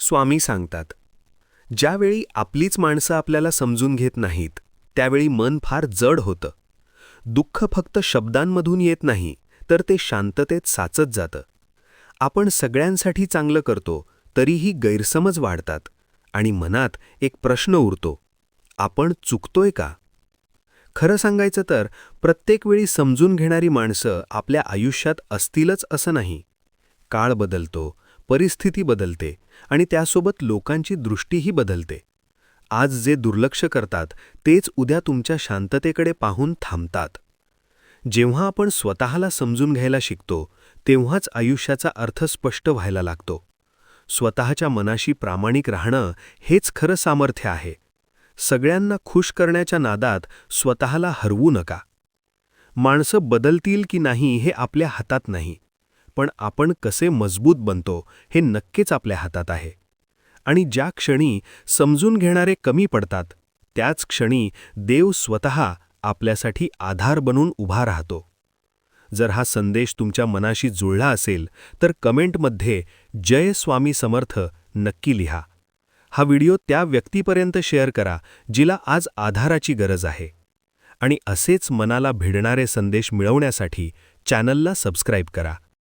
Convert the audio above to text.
स्वामी सांगतात, ज्यावेळी आपलीच माणसं आपल्याला समजून घेत नाहीत, त्यावेळी मन फार जड होतं. दुःख फक्त शब्दांमधून येत नाही, तर ते शांततेत साचत जातं. आपण सगळ्यांसाठी चांगलं करतो, तरीही गैरसमज वाढतात आणि मनात एक प्रश्न उरतो, आपण चुकतोय का? खरं सांगायचं तर प्रत्येक वेळी समजून घेणारी माणसं आपल्या आयुष्यात असतीलच असं नाही. काळ बदलतो, परिस्थिती बदलते आणि त्यासोबत लोकांची दृष्टीही बदलते. आज जे दुर्लक्ष करतात तेच उद्या तुमच्या शांततेकडे पाहून थांबतात. जेव्हा आपण स्वतःला समजून घ्यायला शिकतो, तेव्हाच आयुष्याचा अर्थ स्पष्ट व्हायला लागतो. स्वतःच्या मनाशी प्रामाणिक राहणं हेच खरं सामर्थ्य आहे. सगळ्यांना खुश करण्याच्या नादात स्वतःला हरवू नका. माणसं बदलतील की नाही हे आपल्या हातात नाही, पण आपण कसे मजबूत बनतो हे नक्कीच आपल्या हातात आहे. आणि ज्या क्षणी समजून घेणारे कमी पडतात, त्याच क्षणी देव स्वतः आपल्यासाठी आधार बनून उभा राहतो. जर हा संदेश तुमच्या मनाशी जुळला असेल तर कमेंटमध्ये जय स्वामी समर्थ नक्की लिहा. हा व्हिडिओ त्या व्यक्तीपर्यंत शेअर करा जिला आज आधाराची गरज आहे. आणि असेच मनाला भिडणारे संदेश मिळवण्यासाठी चॅनलला सबस्क्राईब करा.